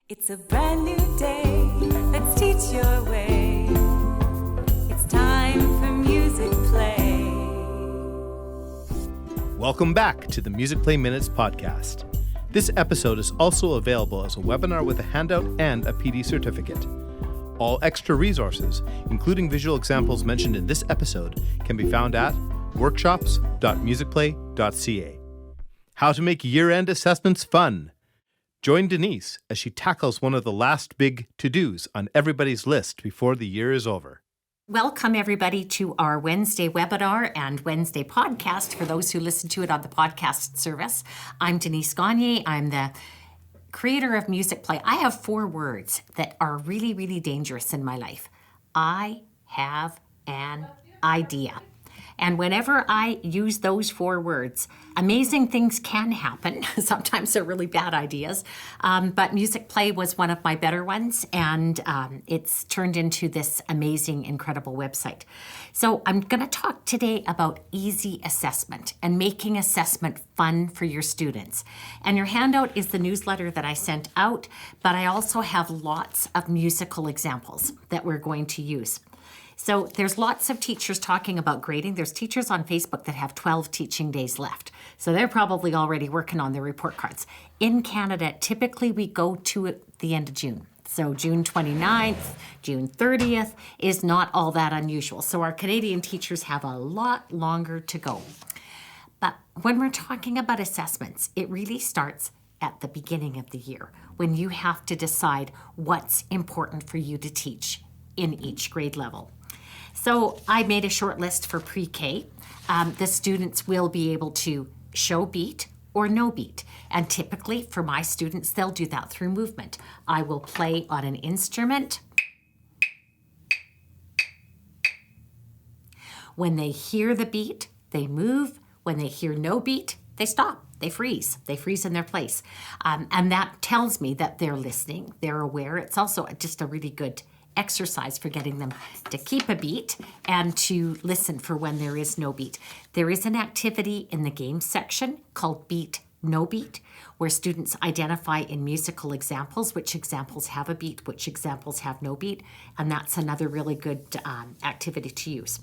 It's a brand new day, let's teach your way. It's time for Musicplay. Welcome back to the Musicplay Minutes podcast. This episode is also available as a webinar with a handout and a PD certificate. All extra resources, including visual examples mentioned in this episode, can be found at workshops.musicplay.ca. How to make year-end assessments fun. Join Denise as she tackles one of the last big to-dos on everybody's list before the year is over. Welcome, everybody, to our Wednesday webinar and Wednesday podcast for those who listen to it on the podcast service. I'm Denise Gagne. I'm the creator of Musicplay. I have 4 words that are really, really dangerous in my life. I have an idea. And whenever I use those 4 words, amazing things can happen. Sometimes they're really bad ideas. But Musicplay was one of my better ones, and it's turned into this amazing, incredible website. So I'm going to talk today about easy assessment and making assessment fun for your students. And your handout is the newsletter that I sent out, but I also have lots of musical examples that we're going to use. So there's lots of teachers talking about grading. There's teachers on Facebook that have 12 teaching days left. So they're probably already working on their report cards. In Canada, typically we go to the end of June. So June 29th, June 30th is not all that unusual. So our Canadian teachers have a lot longer to go. But when we're talking about assessments, it really starts at the beginning of the year when you have to decide what's important for you to teach in each grade level. So I made a short list for pre-K. The students will be able to show beat or no beat. And typically for my students, they'll do that through movement. I will play on an instrument. When they hear the beat, they move. When they hear no beat, they stop. They freeze. They freeze in their place. And that tells me that they're listening, they're aware. It's also just a really good exercise for getting them to keep a beat and to listen for when there is no beat. There is an activity in the game section called Beat, No Beat, where students identify in musical examples which examples have a beat, which examples have no beat, and that's another really good activity to use.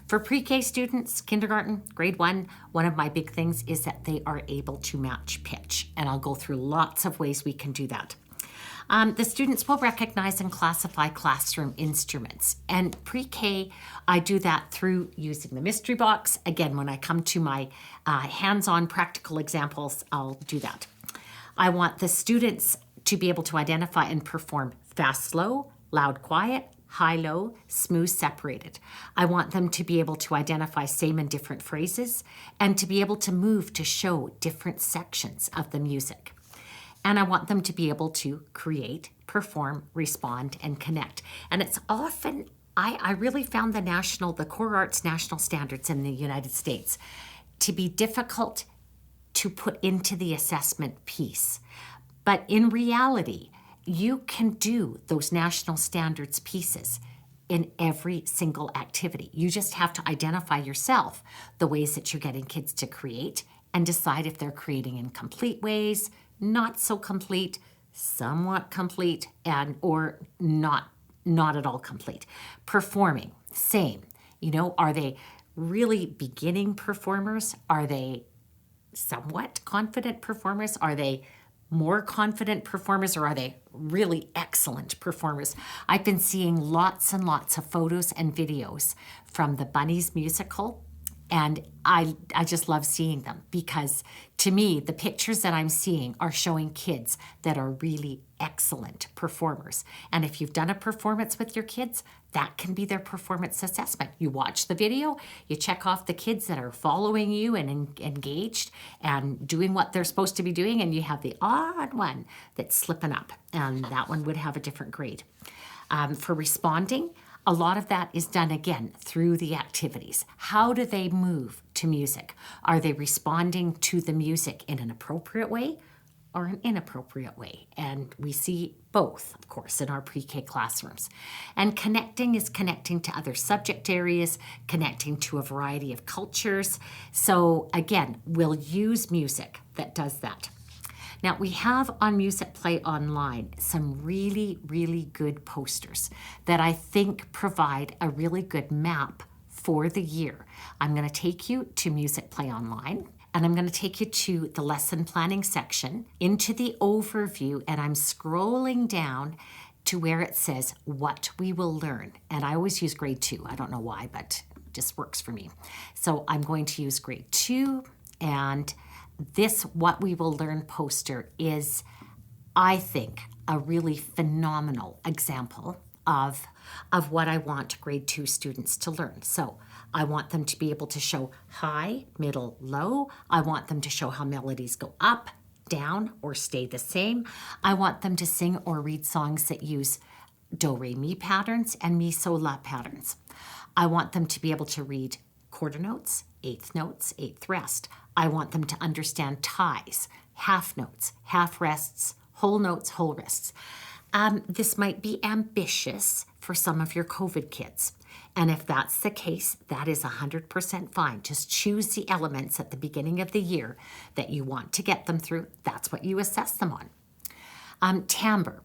For pre-K students, kindergarten, grade 1, one of my big things is that they are able to match pitch, and I'll go through lots of ways we can do that. The students will recognize and classify classroom instruments. And pre-K, I do that through using the mystery box. Again, when I come to my hands-on practical examples, I'll do that. I want the students to be able to identify and perform fast-slow, loud-quiet, high-low, smooth separated. I want them to be able to identify same and different phrases and to be able to move to show different sections of the music. And I want them to be able to create, perform, respond, and connect. And it's often, I really found the core arts national standards in the United States to be difficult to put into the assessment piece. But in reality, you can do those national standards pieces in every single activity. You just have to identify yourself the ways that you're getting kids to create and decide if they're creating in complete ways, not so complete, somewhat complete, and or not at all complete. Performing, same. Are they really beginning performers? Are they somewhat confident performers? Are they more confident performers, or are they really excellent performers? I've been seeing lots and lots of photos and videos from the Bunnies musical, and I just love seeing them because to me, the pictures that I'm seeing are showing kids that are really excellent performers. And if you've done a performance with your kids, that can be their performance assessment. You watch the video, you check off the kids that are following you and engaged and doing what they're supposed to be doing, and you have the odd one that's slipping up, and that one would have a different grade. For responding, a lot of that is done, again, through the activities. How do they move to music? Are they responding to the music in an appropriate way or an inappropriate way? And we see both, of course, in our pre-K classrooms. And connecting is connecting to other subject areas, connecting to a variety of cultures. So again, we'll use music that does that. Now, we have on Musicplay Online some really, really good posters that I think provide a really good map for the year. I'm going to take you to Musicplay Online, and I'm going to take you to the lesson planning section, into the overview, and I'm scrolling down to where it says what we will learn. And I always use grade 2. I don't know why, but it just works for me. So I'm going to use grade 2, and this What We Will Learn poster is, I think, a really phenomenal example of what I want grade 2 students to learn. So I want them to be able to show high, middle, low. I want them to show how melodies go up, down, or stay the same. I want them to sing or read songs that use do, re, mi patterns and mi, so, la patterns. I want them to be able to read quarter notes, eighth notes, eighth rest. I want them to understand ties, half notes, half rests, whole notes, whole rests. This might be ambitious for some of your COVID kids. And if that's the case, that is 100% fine. Just choose the elements at the beginning of the year that you want to get them through. That's what you assess them on. Timbre,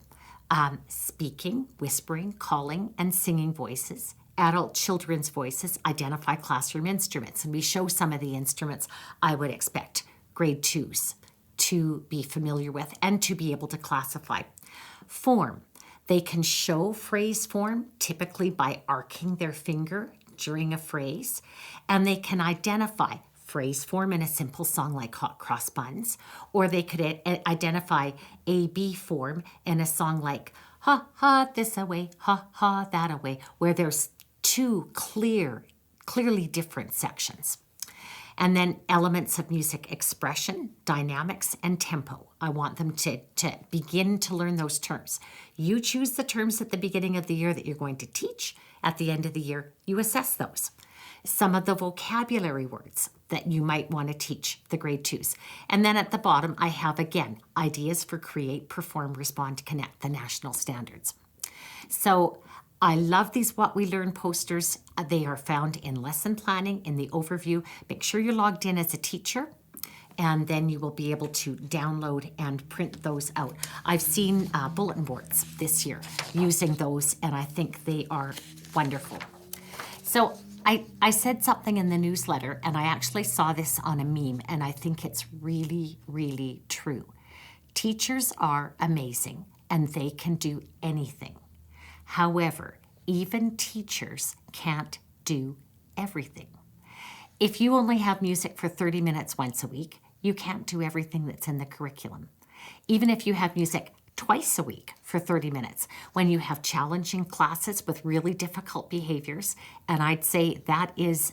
speaking, whispering, calling, and singing voices. Adult children's voices, identify classroom instruments. And we show some of the instruments I would expect grade 2s to be familiar with and to be able to classify. Form, they can show phrase form, typically by arcing their finger during a phrase, and they can identify phrase form in a simple song like Hot Cross Buns, or they could identify A-B form in a song like Ha Ha This Away, Ha Ha That Away, where there's two clearly different sections. And then elements of music expression, dynamics, and tempo. I want them to begin to learn those terms. You choose the terms at the beginning of the year that you're going to teach. At the end of the year, you assess those. Some of the vocabulary words that you might want to teach the grade 2s. And then at the bottom, I have, again, ideas for create, perform, respond, connect, the national standards. So I love these What We Learn posters. They are found in lesson planning, in the overview. Make sure you're logged in as a teacher, and then you will be able to download and print those out. I've seen bulletin boards this year using those, and I think they are wonderful. So I said something in the newsletter, and I actually saw this on a meme, and I think it's really, really true. Teachers are amazing, and they can do anything. However, even teachers can't do everything. If you only have music for 30 minutes once a week, you can't do everything that's in the curriculum. Even if you have music twice a week for 30 minutes, when you have challenging classes with really difficult behaviors, and I'd say that is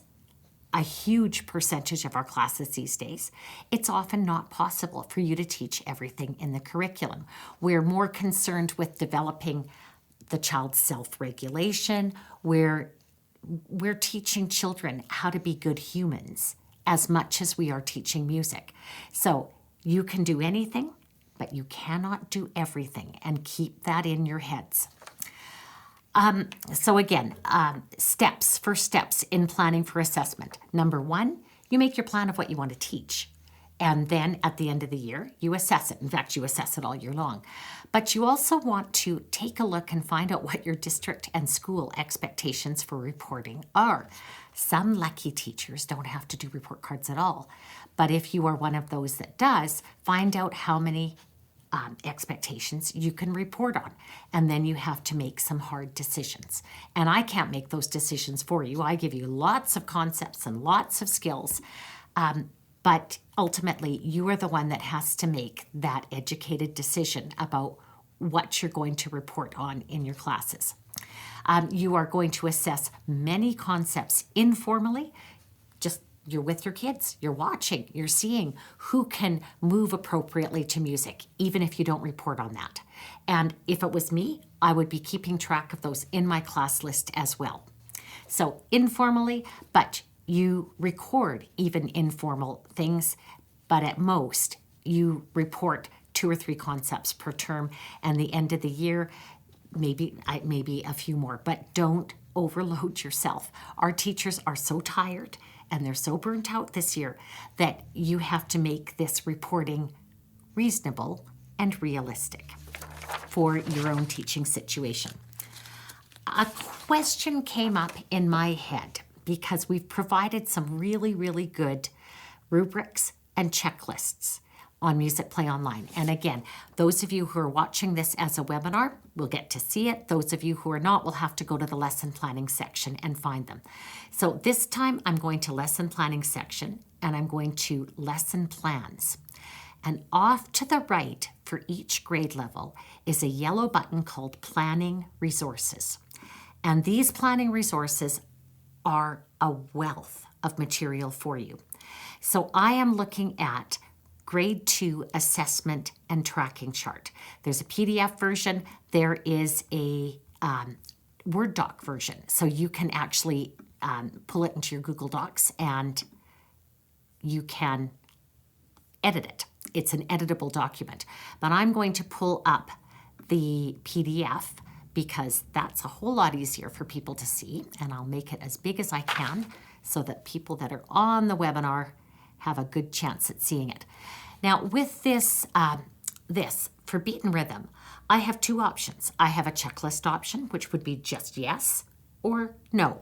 a huge percentage of our classes these days, it's often not possible for you to teach everything in the curriculum. We're more concerned with developing the child's self-regulation. We're teaching children how to be good humans as much as we are teaching music. So you can do anything, but you cannot do everything, and keep that in your heads. So again, first steps in planning for assessment. Number 1, you make your plan of what you want to teach. And then at the end of the year, you assess it. In fact, you assess it all year long. But you also want to take a look and find out what your district and school expectations for reporting are. Some lucky teachers don't have to do report cards at all. But if you are one of those that does, find out how many expectations you can report on. And then you have to make some hard decisions. And I can't make those decisions for you. I give you lots of concepts and lots of skills. But ultimately, you are the one that has to make that educated decision about what you're going to report on in your classes. You are going to assess many concepts informally. Just you're with your kids, you're watching, you're seeing who can move appropriately to music, even if you don't report on that. And if it was me, I would be keeping track of those in my class list as well. So informally, but you record even informal things, but at most you report 2 or 3 concepts per term, and the end of the year, maybe a few more, but don't overload yourself. Our teachers are so tired and they're so burnt out this year that you have to make this reporting reasonable, and realistic for your own teaching situation. A question came up in my head because we've provided some really, really good rubrics and checklists on Musicplay Online. And again, those of you who are watching this as a webinar will get to see it. Those of you who are not will have to go to the lesson planning section and find them. So this time I'm going to lesson planning section and I'm going to lesson plans. And off to the right for each grade level is a yellow button called Planning Resources. And these planning resources are a wealth of material for you. So I am looking at Grade 2 assessment and tracking chart. There's a PDF version. There is a Word doc version. So you can actually pull it into your Google Docs and you can edit it. It's an editable document. But I'm going to pull up the PDF because that's a whole lot easier for people to see. And I'll make it as big as I can so that people that are on the webinar have a good chance at seeing it. Now with this for beat and rhythm, I have two options. I have a checklist option, which would be just yes or no.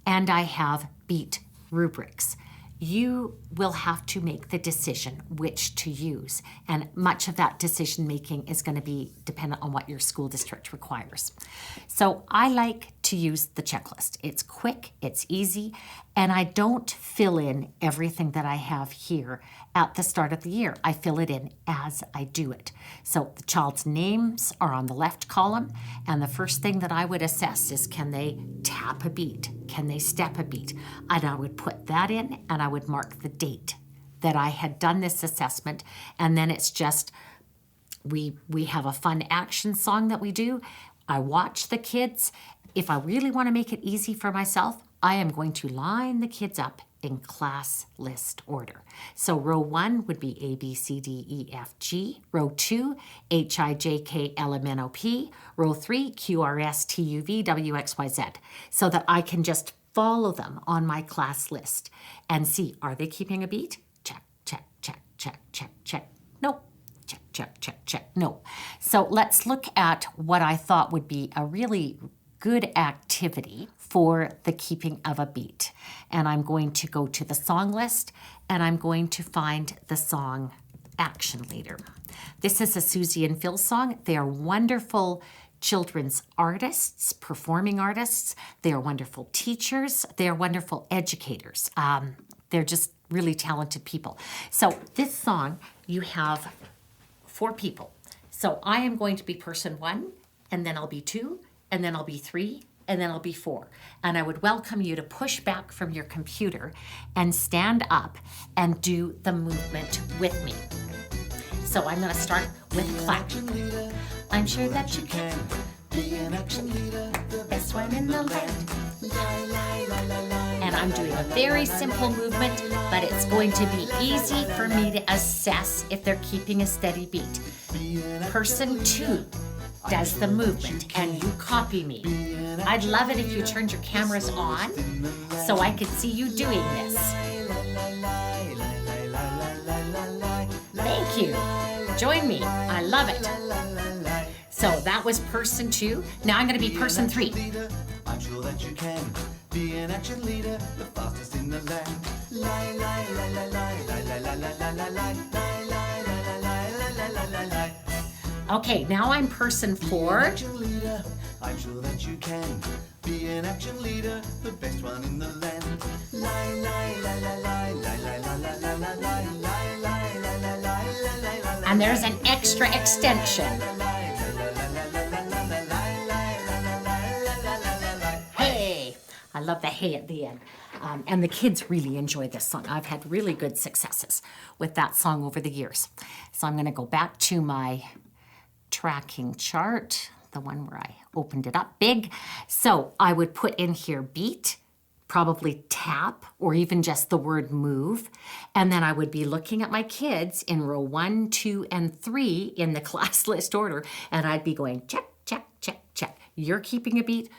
And I have beat rubrics. You will have to make the decision which to use. And much of that decision making is going to be dependent on what your school district requires. So I like to use the checklist. It's quick, it's easy, and I don't fill in everything that I have here at the start of the year. I fill it in as I do it. So the child's names are on the left column, and the first thing that I would assess is, can they tap a beat? Can they step a beat? And I would put that in, and I would mark the date that I had done this assessment, and then it's just, we have a fun action song that we do. I watch the kids. If I really want to make it easy for myself, I am going to line the kids up in class list order. So row 1 would be A, B, C, D, E, F, G. Row 2, H, I, J, K, L, M, N, O, P. Row 3, Q, R, S, T, U, V, W, X, Y, Z. So that I can just follow them on my class list and see, are they keeping a beat? Check, check, check, check, check, check. Nope. Check, check, check, check. No. So let's look at what I thought would be a really good activity for the keeping of a beat. And I'm going to go to the song list and I'm going to find the song Action Leader. This is a Susie and Phil song. They are wonderful children's artists, performing artists. They are wonderful teachers. They are wonderful educators. They're just really talented people. So this song, you have 4 people. So I am going to be person 1, and then I'll be 2, and then I'll be 3, and then I'll be 4. And I would welcome you to push back from your computer and stand up and do the movement with me. So I'm going to start with clap. I'm sure that you can be an action leader, the best one in the land. And I'm doing a very simple movement, but it's going to be easy for me to assess if they're keeping a steady beat. Person 2 does the movement and you copy me. I'd love it if you turned your cameras on so I could see you doing this. Thank you. Join me. I love it. So that was person 2. Now I'm going to be person 3. I'm sure that you can be an action leader, the fastest in the land. Okay, now I'm person 4. I'm sure that you can be an action leader, the best one in the land. And there's an extra extension. Hey! I love the hey at the end. And the kids really enjoy this song. I've had really good successes with that song over the years. So I'm going to go back to my tracking chart, the one where I opened it up big. So I would put in here beat, probably tap, or even just the word move. And then I would be looking at my kids in row 1, 2, and 3 in the class list order. And I'd be going check, check, check, check. You're keeping a beat.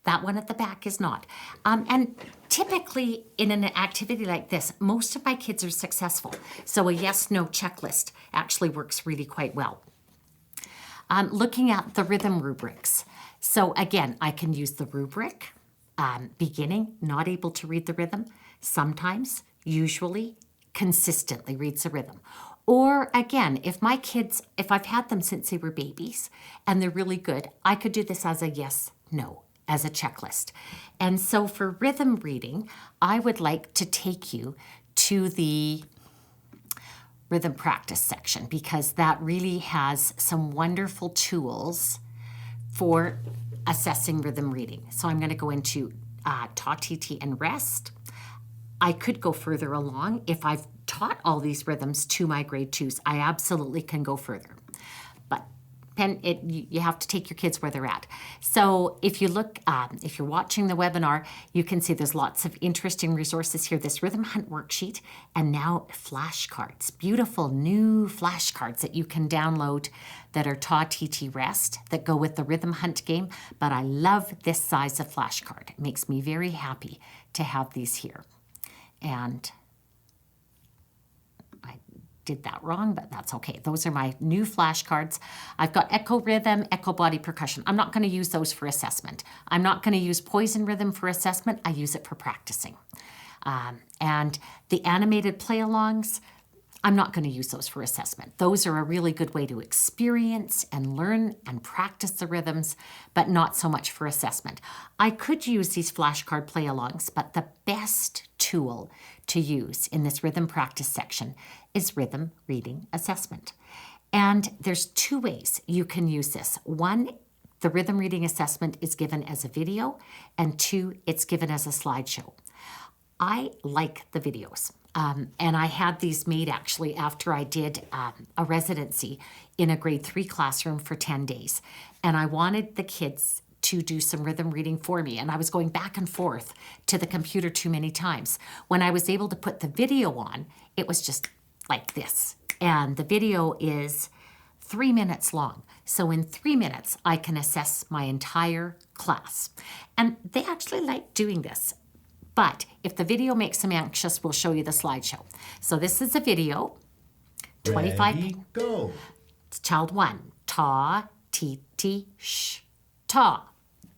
That one at the back is not. And typically in an activity like this, most of my kids are successful. So a yes-no checklist actually works really quite well. Looking at the rhythm rubrics. So again, I can use the rubric, beginning, not able to read the rhythm, sometimes, usually, consistently reads the rhythm. Or again, if I've had them since they were babies and they're really good, I could do this as a yes, no, as a checklist. And so for rhythm reading, I would like to take you to the rhythm practice section because that really has some wonderful tools for assessing rhythm reading. So I'm going to go into Ta, TT, and rest. I could go further along. If I've taught all these rhythms to my grade 2s, I absolutely can go further. But you have to take your kids where they're at. So if you look, if you're watching the webinar, you can see there's lots of interesting resources here. This Rhythm Hunt worksheet, and now flashcards, beautiful new flashcards that you can download that are Ta, TT, Rest that go with the Rhythm Hunt game. But I love this size of flashcard. It makes me very happy to have these here. And I did that wrong, but that's okay. Those are my new flashcards. I've got Echo Rhythm, Echo Body Percussion. I'm not going to use those for assessment. I'm not going to use Poison Rhythm for assessment. I use it for practicing. And the animated play-alongs, I'm not going to use those for assessment. Those are a really good way to experience and learn and practice the rhythms, but not so much for assessment. I could use these flashcard play-alongs, but the best tool to use in this rhythm practice section is rhythm reading assessment. And there's 2 ways you can use this. 1, the rhythm reading assessment is given as a video, and 2, it's given as a slideshow. I like the videos. And I had these made actually after I did a residency in a grade 3 classroom for 10 days. And I wanted the kids to do some rhythm reading for me. And I was going back and forth to the computer too many times. When I was able to put the video on, it was just like this. And the video is 3 minutes long. So in 3 minutes, I can assess my entire class. And they actually like doing this. But if the video makes them anxious, we'll show you the slideshow. So this is a video. 25. Ready, go. It's child 1. Ta, ti, ti, sh, ta.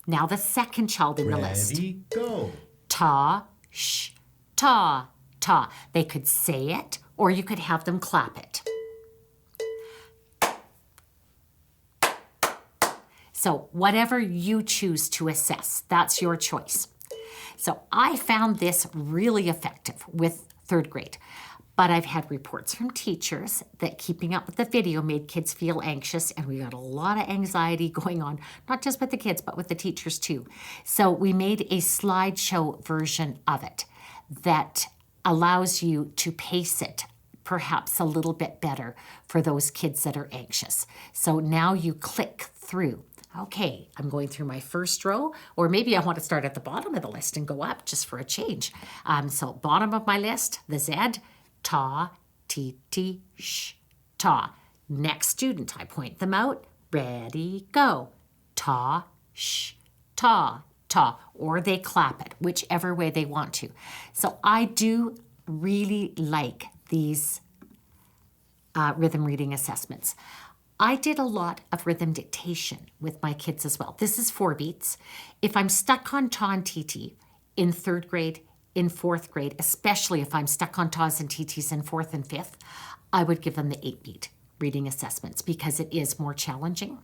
Now the second child in the list. Ready, go. Ta, sh, ta, ta. They could say it, or you could have them clap it. So whatever you choose to assess, that's your choice. So I found this really effective with 3rd grade. But I've had reports from teachers that keeping up with the video made kids feel anxious, and we got a lot of anxiety going on, not just with the kids, but with the teachers too. So we made a slideshow version of it that allows you to pace it perhaps a little bit better for those kids that are anxious. So now you click through. Okay, I'm going through my first row, or maybe I want to start at the bottom of the list and go up just for a change. So bottom of my list, the Z, ta, ti, ti, sh, ta. Next student, I point them out. Ready, go. Ta, sh, ta, ta. Or they clap it, whichever way they want to. So I do really like these rhythm reading assessments. I did a lot of rhythm dictation with my kids as well. This is 4 beats. If I'm stuck on ta and TT in 3rd grade, in 4th grade, especially if I'm stuck on tas and TTs in 4th and 5th, I would give them the 8-beat reading assessments because it is more challenging.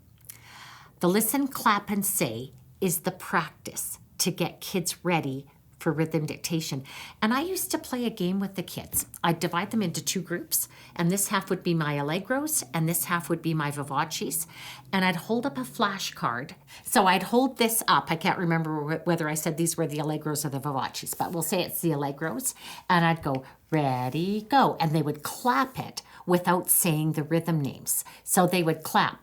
The listen, clap, and say is the practice to get kids ready for rhythm dictation. And I used to play a game with the kids. I'd divide them into 2 groups, and this half would be my allegros, and this half would be my vivaces. And I'd hold up a flashcard. So I'd hold this up. I can't remember whether I said these were the allegros or the vivaces, but we'll say it's the allegros. And I'd go, ready, go. And they would clap it without saying the rhythm names. So they would clap.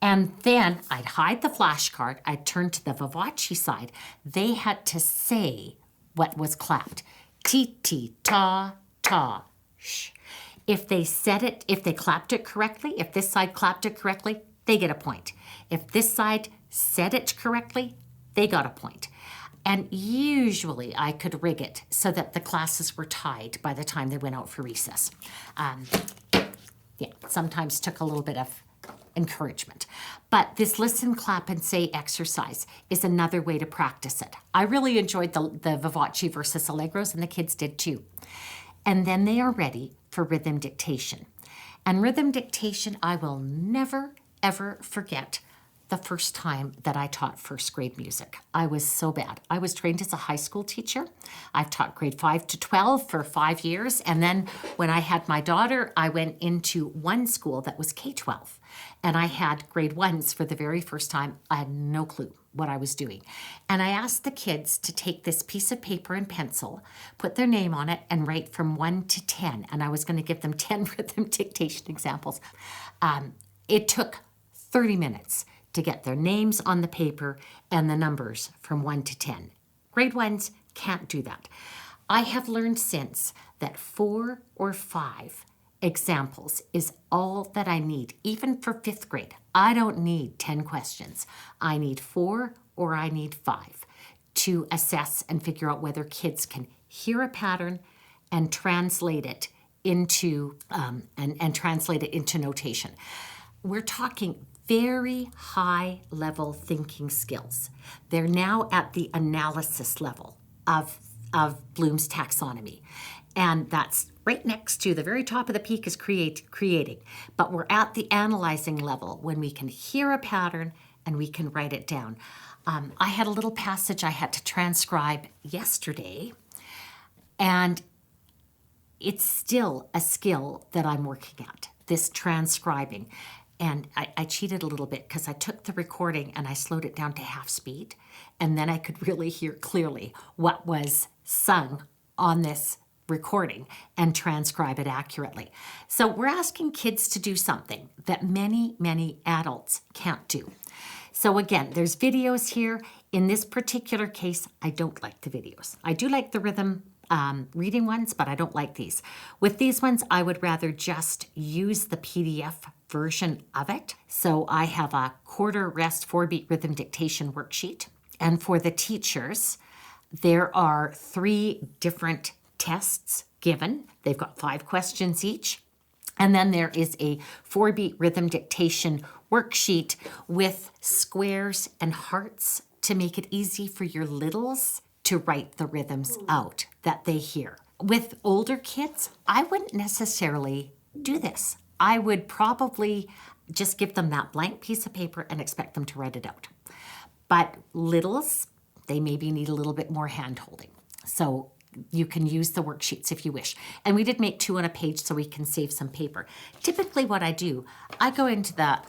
And then I'd hide the flashcard, I'd turn to the vivace side. They had to say what was clapped. Ti, ta, ta, sh. If they said it, if they clapped it correctly, if this side clapped it correctly, they get a point. If this side said it correctly, they got a point. And usually I could rig it so that the classes were tied by the time they went out for recess. Sometimes took a little bit of encouragement. But this listen, clap, and say exercise is another way to practice it. I really enjoyed the Vivace versus Allegros, and the kids did too. And then they are ready for rhythm dictation. And rhythm dictation, I will never, ever forget the first time that I taught first grade music. I was so bad. I was trained as a high school teacher. I've taught grade 5 to 12 for 5 years. And then when I had my daughter, I went into one school that was K-12. And I had grade 1s for the very first time. I had no clue what I was doing. And I asked the kids to take this piece of paper and pencil, put their name on it, and write from 1 to 10. And I was going to give them 10 rhythm dictation examples. It took 30 minutes to get their names on the paper and the numbers from 1 to 10. Grade 1s can't do that. I have learned since that 4 or 5 examples is all that I need, even for 5th grade. I don't need 10 questions. I need 4 or I need 5 to assess and figure out whether kids can hear a pattern and translate it into translate it into notation. We're talking very high level thinking skills. They're now at the analysis level of Bloom's taxonomy. And that's right next to the very top of the peak is creating. But we're at the analyzing level when we can hear a pattern and we can write it down. I had a little passage I had to transcribe yesterday, and it's still a skill that I'm working at, this transcribing. And I cheated a little bit because I took the recording and I slowed it down to half speed. And then I could really hear clearly what was sung on this recording and transcribe it accurately. So we're asking kids to do something that many, many adults can't do. So again, there's videos here. In this particular case, I don't like the videos. I do like the rhythm reading ones, but I don't like these. With these ones, I would rather just use the PDF version of it. So I have a quarter rest 4-beat rhythm dictation worksheet. And for the teachers, there are 3 different tests given. They've got 5 questions each. And then there is a 4-beat rhythm dictation worksheet with squares and hearts to make it easy for your littles to write the rhythms out that they hear. With older kids, I wouldn't necessarily do this. I would probably just give them that blank piece of paper and expect them to write it out. But littles, they maybe need a little bit more hand-holding. So you can use the worksheets if you wish. And we did make 2 on a page so we can save some paper. Typically what I do, I go into the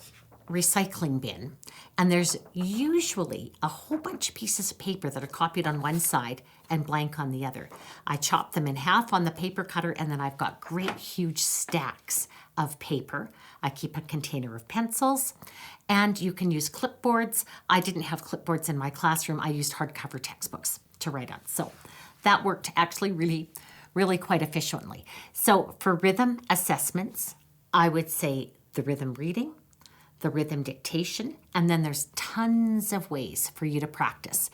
recycling bin, and there's usually a whole bunch of pieces of paper that are copied on one side and blank on the other. I chop them in half on the paper cutter, and then I've got great huge stacks of paper. I keep a container of pencils, and you can use clipboards. I didn't have clipboards in my classroom. I used hardcover textbooks to write on. So that worked actually really, really quite efficiently. So for rhythm assessments, I would say the rhythm reading, the rhythm dictation, and then there's tons of ways for you to practice.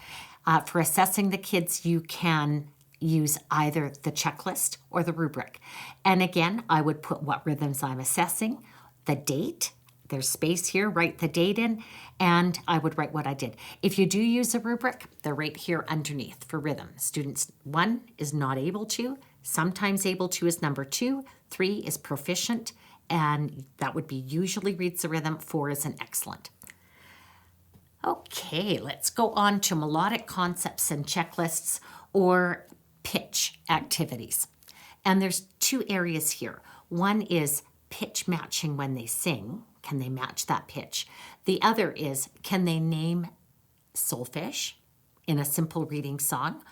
For assessing the kids, you can use either the checklist or the rubric. And again, I would put what rhythms I'm assessing, the date, there's space here, write the date in, and I would write what I did. If you do use a rubric, they're right here underneath for rhythm. Students 1 is not able to, sometimes able to is number 2, 3 is proficient, and that would be usually reads the rhythm, 4 is an excellent. Okay, let's go on to melodic concepts and checklists or pitch activities. And there's 2 areas here. One is pitch matching when they sing. Can they match that pitch? The other is, can they name solfege in a simple reading song?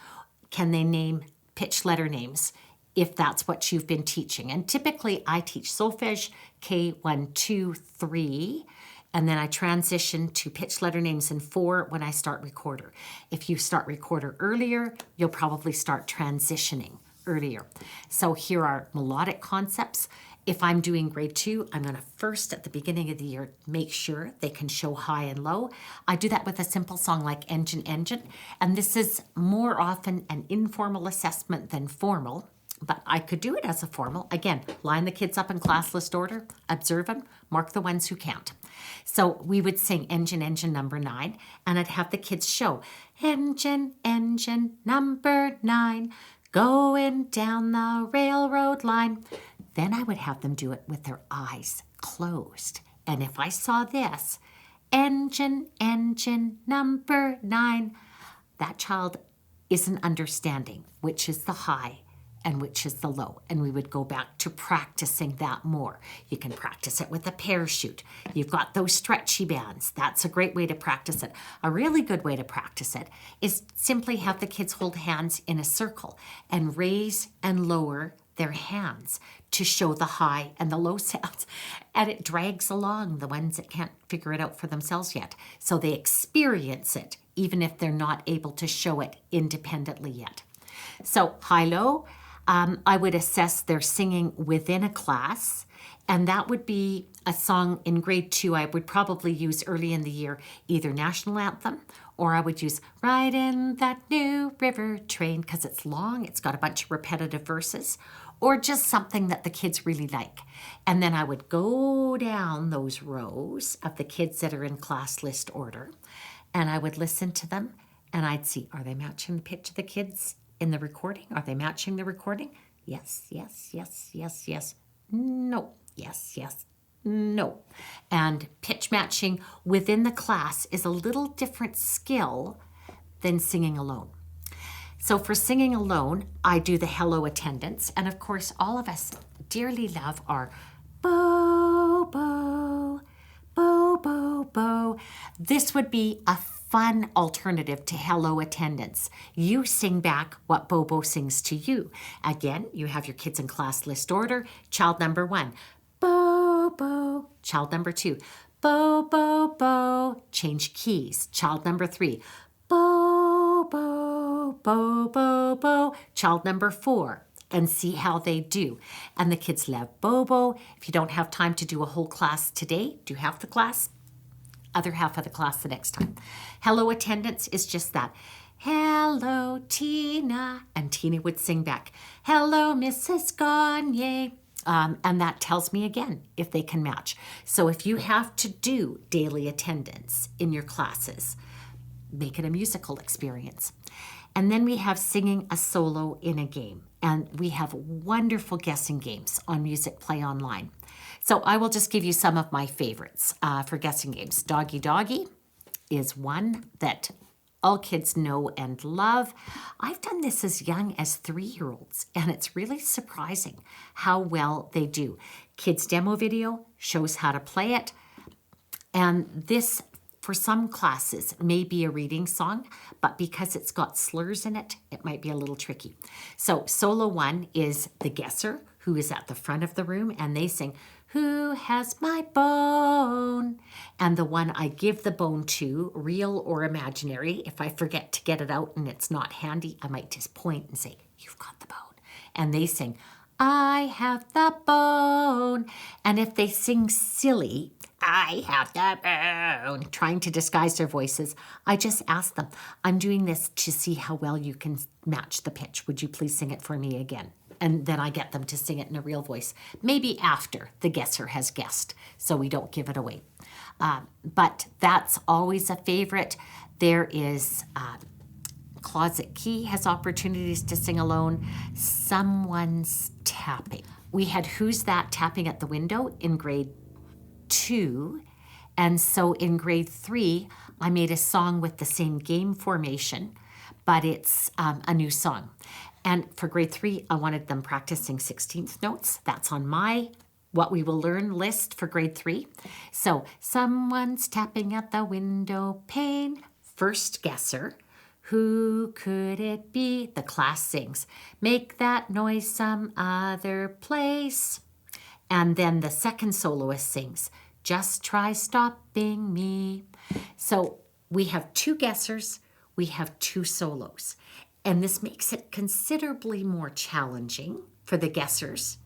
Can they name pitch letter names if that's what you've been teaching? And typically I teach solfege, K1, 2, 3, and then I transition to pitch letter names in 4 when I start recorder. If you start recorder earlier, you'll probably start transitioning earlier. So here are melodic concepts. if I'm doing grade 2, I'm going to first at the beginning of the year make sure they can show high and low. I do that with a simple song like Engine, Engine. And this is more often an informal assessment than formal, but I could do it as a formal. Again, line the kids up in class list order, observe them, mark the ones who can't. So we would sing Engine, Engine number 9, and I'd have the kids show Engine, Engine number 9, going down the railroad line. Then I would have them do it with their eyes closed. And if I saw this, Engine, Engine number 9, that child isn't understanding which is the high and which is the low. And we would go back to practicing that more. You can practice it with a parachute. You've got those stretchy bands. That's a great way to practice it. A really good way to practice it is simply have the kids hold hands in a circle and raise and lower their hands to show the high and the low sounds. And it drags along the ones that can't figure it out for themselves yet. So they experience it, even if they're not able to show it independently yet. So high-low, I would assess their singing within a class, and that would be a song in grade 2 I would probably use early in the year, either national anthem, or I would use Ride in That New River Train, because it's long, it's got a bunch of repetitive verses, or just something that the kids really like. And then I would go down those rows of the kids that are in class list order, and I would listen to them, and I'd see, are they matching the pitch of the kids in the recording? Are they matching the recording? Yes, yes, yes, yes, yes. No. Yes, yes, no. And pitch matching within the class is a little different skill than singing alone. So for singing alone, I do the hello attendance. And of course, all of us dearly love our bo, bo, bo, bo, bo. This would be a fun alternative to hello attendance. You sing back what Bobo sings to you. Again, you have your kids in class list order. Child number 1, bo, bo. Child number 2, bo, bo, bo. Change keys. Child number 3, bo, bo, bo, bo, bo. Child number 4. And see how they do. And the kids love Bobo. If you don't have time to do a whole class today, do half the class, other half of the class the next time. Hello attendance is just that. Hello, Tina. And Tina would sing back, hello, Mrs. Gagne. And that tells me again if they can match. So if you have to do daily attendance in your classes, make it a musical experience. And then we have singing a solo in a game. And we have wonderful guessing games on Musicplay Online. So I will just give you some of my favorites for guessing games. Doggy Doggy is one that all kids know and love. I've done this as young as 3-year-olds, and it's really surprising how well they do. Kids demo video shows how to play it. And this, for some classes, may be a reading song, but because it's got slurs in it, it might be a little tricky. So solo 1 is the guesser, who is at the front of the room, and they sing, who has my bone? And the one I give the bone to, real or imaginary, if I forget to get it out and it's not handy, I might just point and say, you've got the bone. And they sing, I have the bone. And if they sing silly, I have the bone, trying to disguise their voices, I just ask them, I'm doing this to see how well you can match the pitch. Would you please sing it for me again? And then I get them to sing it in a real voice, maybe after the guesser has guessed, so we don't give it away. But that's always a favorite. There is Closet Key has opportunities to sing alone. Someone's tapping. We had Who's That tapping at the window in grade 2. And so in grade 3, I made a song with the same game formation, but it's a new song. And for grade 3, I wanted them practicing 16th notes. That's on my What We Will Learn list for grade 3. So, someone's tapping at the window pane. First guesser. Who could it be? The class sings, make that noise some other place. And then the second soloist sings, just try stopping me. So we have 2 guessers, we have 2 solos. And this makes it considerably more challenging for the guessers.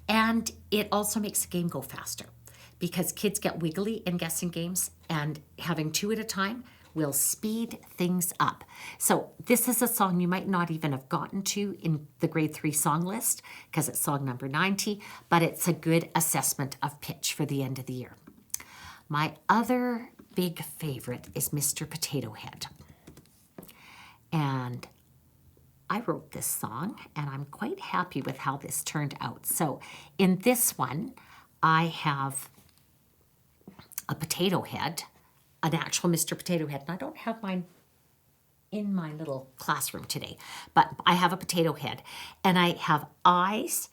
And it also makes the game go faster because kids get wiggly in guessing games, and having 2 at a time will speed things up. So this is a song you might not even have gotten to in the grade 3 song list because it's song number 90, but it's a good assessment of pitch for the end of the year. My other big favorite is Mr. Potato Head. And I wrote this song, and I'm quite happy with how this turned out. So in this one, I have a potato head, an actual Mr. Potato Head. And I don't have mine in my little classroom today, but I have a potato head. And I have eyes,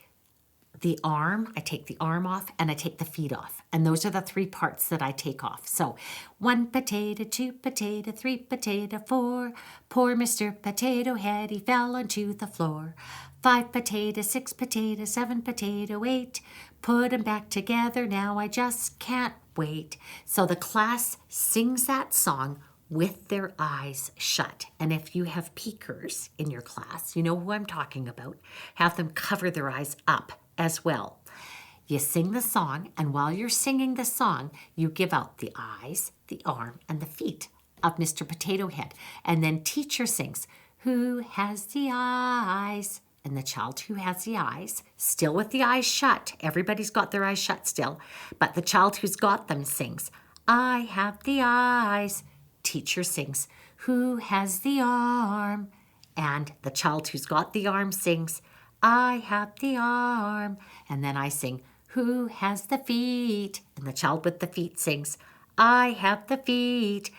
the arm, I take the arm off, and I take the feet off. And those are the 3 parts that I take off. So 1 potato, 2 potato, 3 potato, 4. Poor Mr. Potato Head, he fell onto the floor. 5 potato, 6 potato, 7 potato, 8. Put 'em back together, now I just can't wait. So the class sings that song with their eyes shut. And if you have peekers in your class, you know who I'm talking about, have them cover their eyes up as well. You sing the song, and while you're singing the song, you give out the eyes, the arm, and the feet of Mr. Potato Head. And then teacher sings, "Who has the eyes?" And the child who has the eyes, still with the eyes shut, everybody's got their eyes shut still, but the child who's got them sings, "I have the eyes." Teacher sings, "Who has the arm?" And the child who's got the arm sings, "I have the arm." And then I sing, "Who has the feet?" And the child with the feet sings, "I have the feet."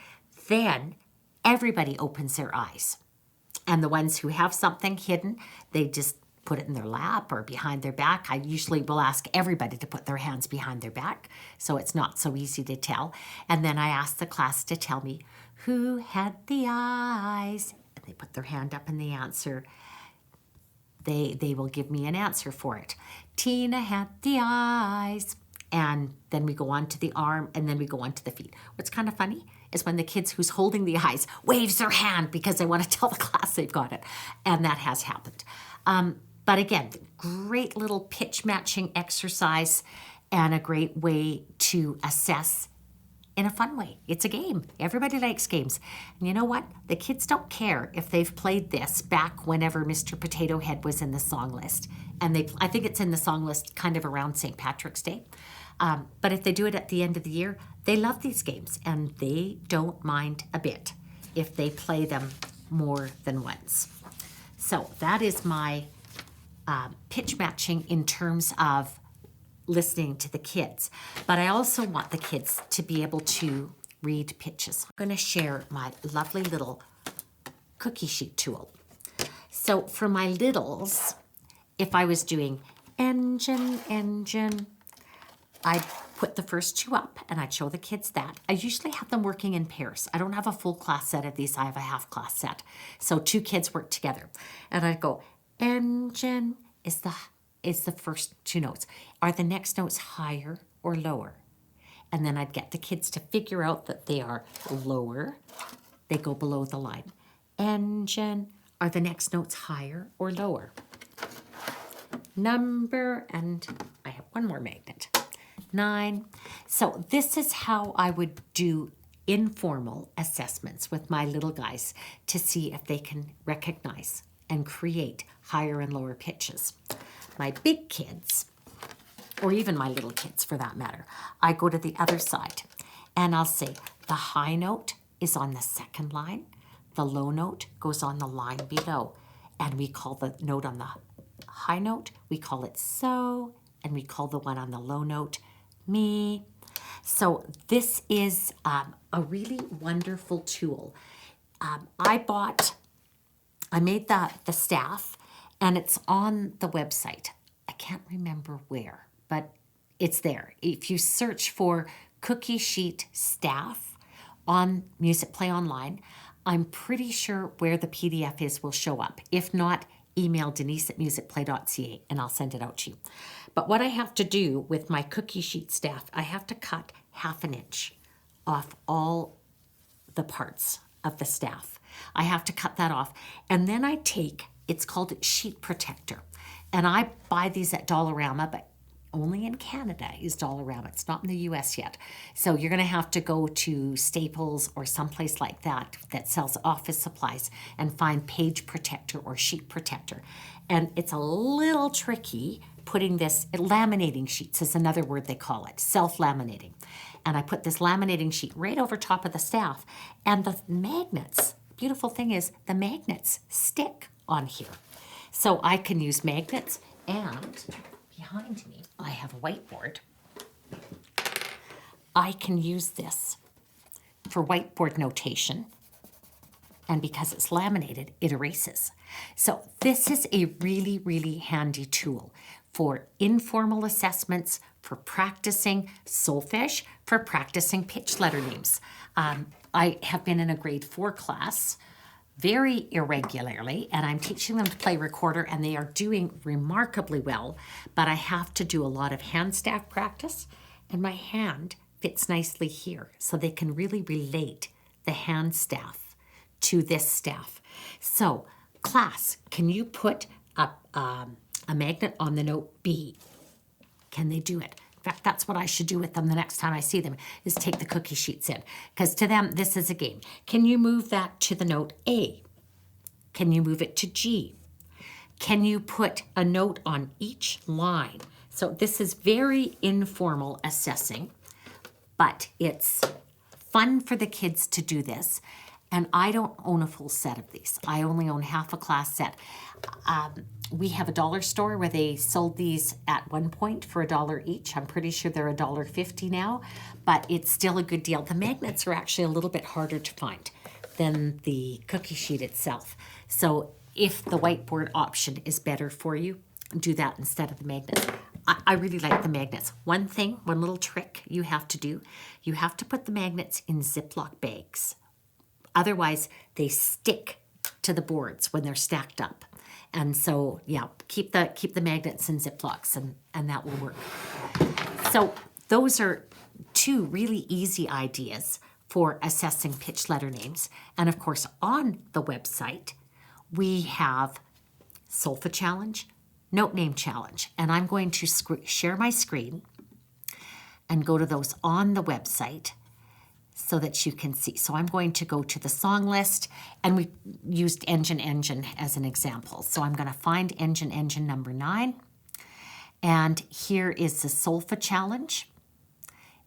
Then everybody opens their eyes. And the ones who have something hidden, they just put it in their lap or behind their back. I usually will ask everybody to put their hands behind their back, so it's not so easy to tell. And then I ask the class to tell me, "Who had the eyes?" And they put their hand up and they answer. They will give me an answer for it. "Tina had the eyes." And then we go on to the arm, and then we go on to the feet. What's kind of funny is when the kids who's holding the eyes waves their hand because they want to tell the class they've got it. And that has happened. But again, great little pitch matching exercise and a great way to assess in a fun way. It's a game. Everybody likes games. And you know what? The kids don't care if they've played this back whenever Mr. Potato Head was in the song list. And I think it's in the song list kind of around St. Patrick's Day. But if they do it at the end of the year, they love these games and they don't mind a bit if they play them more than once. So that is my pitch matching in terms of listening to the kids. But I also want the kids to be able to read pitches. I'm going to share my lovely little cookie sheet tool. So for my littles, if I was doing engine, engine, I'd put the first 2 up and I'd show the kids that. I usually have them working in pairs. I don't have a full class set of these. I have a half class set. So 2 kids work together. And I'd go, engine is the first 2 notes. Are the next notes higher or lower? And then I'd get the kids to figure out that they are lower. They go below the line. Engine, are the next notes higher or lower? Number, and I have one more magnet. 9. So this is how I would do informal assessments with my little guys to see if they can recognize and create higher and lower pitches. My big kids, or even my little kids for that matter, I go to the other side and I'll say the high note is on the second line, the low note goes on the line below, and we call the note on the high note, we call it so, and we call the one on the low note me. So this is a really wonderful tool. I made the staff, and it's on the website. I can't remember where, but it's there. If you search for cookie sheet staff on Musicplay Online, I'm pretty sure where the PDF is will show up. If not, email denise@musicplay.ca and I'll send it out to you. But what I have to do with my cookie sheet staff, I have to cut 1/2 inch off all the parts of the staff. I have to cut that off. And then I take, it's called sheet protector. And I buy these at Dollarama, but only in Canada is Dollarama. It's not in the US yet. So you're going to have to go to Staples or someplace like that that sells office supplies and find page protector or sheet protector. And it's a little tricky putting this, laminating sheets is another word they call it, self-laminating. And I put this laminating sheet right over top of the staff, and the magnets, beautiful thing is the magnets stick on here. So I can use magnets, and behind me I have a whiteboard. I can use this for whiteboard notation, and because it's laminated, it erases. So this is a really, really handy tool for informal assessments, for practicing solfege, for practicing pitch letter names. I have been in a grade 4 class very irregularly, and I'm teaching them to play recorder, and they are doing remarkably well, but I have to do a lot of hand staff practice, and my hand fits nicely here, so they can really relate the hand staff to this staff. So, class, can you put a magnet on the note B? Can they do it? In fact, that's what I should do with them the next time I see them, is take the cookie sheets in. Because to them, this is a game. Can you move that to the note A? Can you move it to G? Can you put a note on each line? So this is very informal assessing, but it's fun for the kids to do this. And I don't own a full set of these. I only own half a class set. We have a dollar store where they sold these at one point for $1 each. I'm pretty sure they're $1.50 now, but it's still a good deal. The magnets are actually a little bit harder to find than the cookie sheet itself. So if the whiteboard option is better for you, do that instead of the magnets. I really like the magnets. One little trick you have to do, you have to put the magnets in Ziploc bags. Otherwise, they stick to the boards when they're stacked up. And so, yeah, keep the magnets in Ziplocs, and that will work. So those are 2 really easy ideas for assessing pitch letter names. And of course, on the website, we have Solfa Challenge, Note Name Challenge. And I'm going to share my screen and go to those on the website so that you can see. So I'm going to go to the song list, and we used Engine as an example. So I'm going to find Engine number 9. And here is the Solfa Challenge.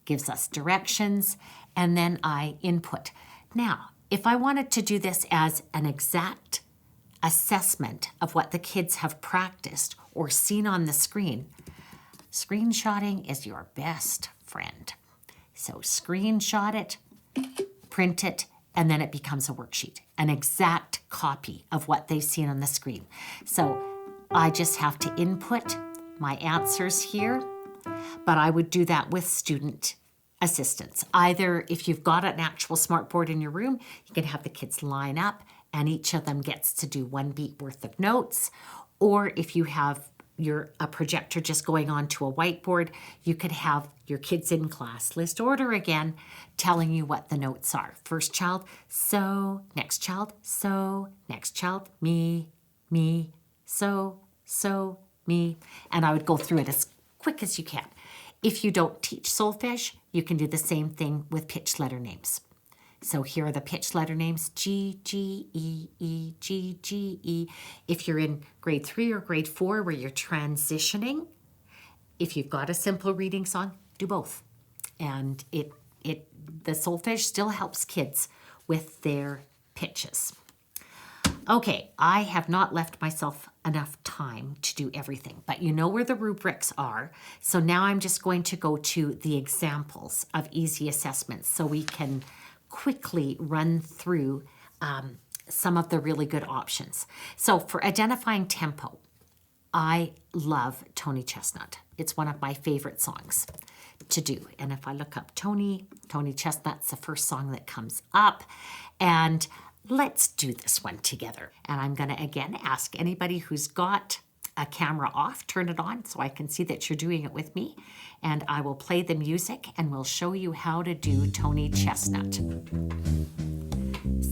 Gives us directions, and then I input. Now, if I wanted to do this as an exact assessment of what the kids have practiced or seen on the screen, screenshotting is your best friend. So screenshot it, print it, and then it becomes a worksheet, an exact copy of what they've seen on the screen. So I just have to input my answers here, but I would do that with student assistance. Either if you've got an actual smartboard in your room, you can have the kids line up and each of them gets to do 1 beat worth of notes, or if you have a projector just going on to a whiteboard, you could have your kids in class list order again, telling you what the notes are. First child, so, next child, so, next child, me, so, me. And I would go through it as quick as you can. If you don't teach solfege, you can do the same thing with pitch letter names. So here are the pitch letter names, G, G, E, E, G, G, E. If you're in grade 3 or grade 4 where you're transitioning, if you've got a simple reading song, do both. And the solfege still helps kids with their pitches. Okay, I have not left myself enough time to do everything, but you know where the rubrics are. So now I'm just going to go to the examples of easy assessments so we can quickly run through some of the really good options. So for identifying tempo, I love Tony Chestnut. It's one of my favorite songs to do. And if I look up Tony Chestnut's the first song that comes up. And let's do this one together. And I'm going to, again, ask anybody who's got a camera off, turn it on so I can see that you're doing it with me. And I will play the music and we'll show you how to do Tony Chestnut. So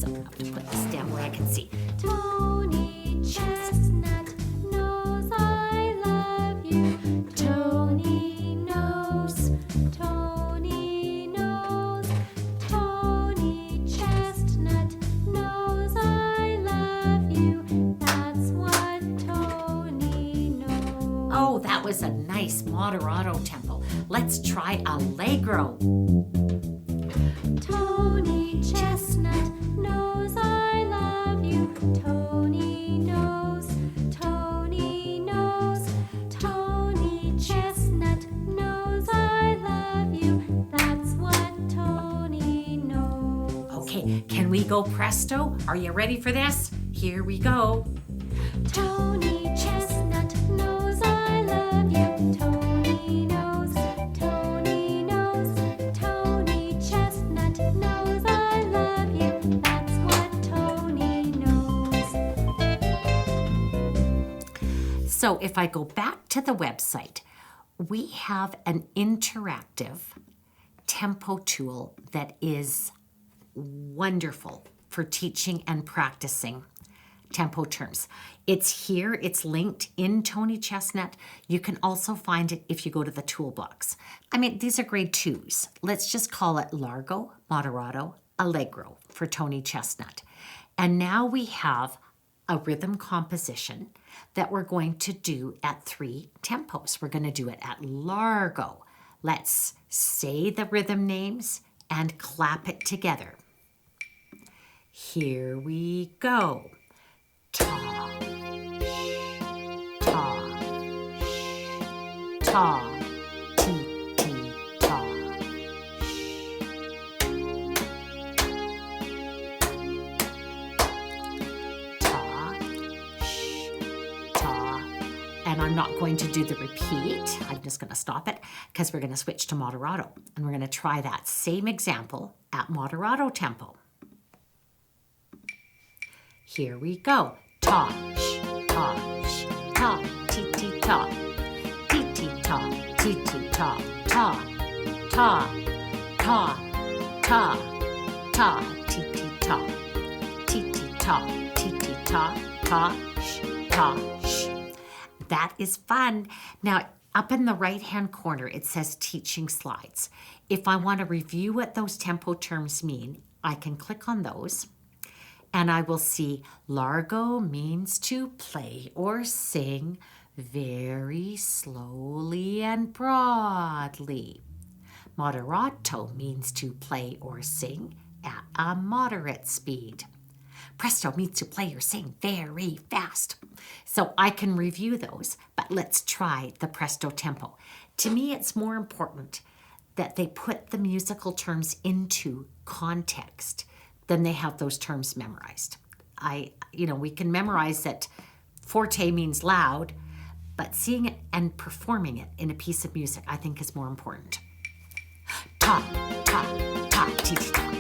I have to put this down where I can see. Tony Chestnut knows I love you. Tony is a nice moderato tempo. Let's try allegro. Tony Chestnut knows I love you. Tony knows, Tony knows. Tony Chestnut knows I love you. That's what Tony knows. Okay, can we go presto? Are you ready for this? Here we go. Tony Chestnut knows I love you. Tony knows, Tony knows. Tony Chestnut knows I love you. That's what Tony knows. So if I go back to the website, we have an interactive tempo tool that is wonderful for teaching and practicing tempo terms. It's here, it's linked in Tony Chestnut. You can also find it if you go to the toolbox. I mean, these are grade 2s. Let's just call it Largo, Moderato, Allegro for Tony Chestnut. And now we have a rhythm composition that we're going to do at 3 tempos. We're going to do it at Largo. Let's say the rhythm names and clap it together. Here we go. Ta, ta, ta, ti, ti, ta. Ta, ta. And I'm not going to do the repeat. I'm just going to stop it because we're going to switch to moderato. And we're going to try that same example at moderato tempo. Here we go. Ta, sh, ta, ti, ti, ta, ti, ti, ta, ti, ti, ta, ta, ta, ta, ta, ta, ti, ti, ta, ti, ti, ta, ti, ti, ta, sh. That is fun. Now, up in the right-hand corner, it says Teaching Slides. If I want to review what those tempo terms mean, I can click on those. And I will see Largo means to play or sing very slowly and broadly. Moderato means to play or sing at a moderate speed. Presto means to play or sing very fast. So I can review those, but let's try the presto tempo. To me, it's more important that they put the musical terms into context then they have those terms memorized. We can memorize that forte means loud, but seeing it and performing it in a piece of music, I think is more important. Ta, ta, ta, ti, ti, ta,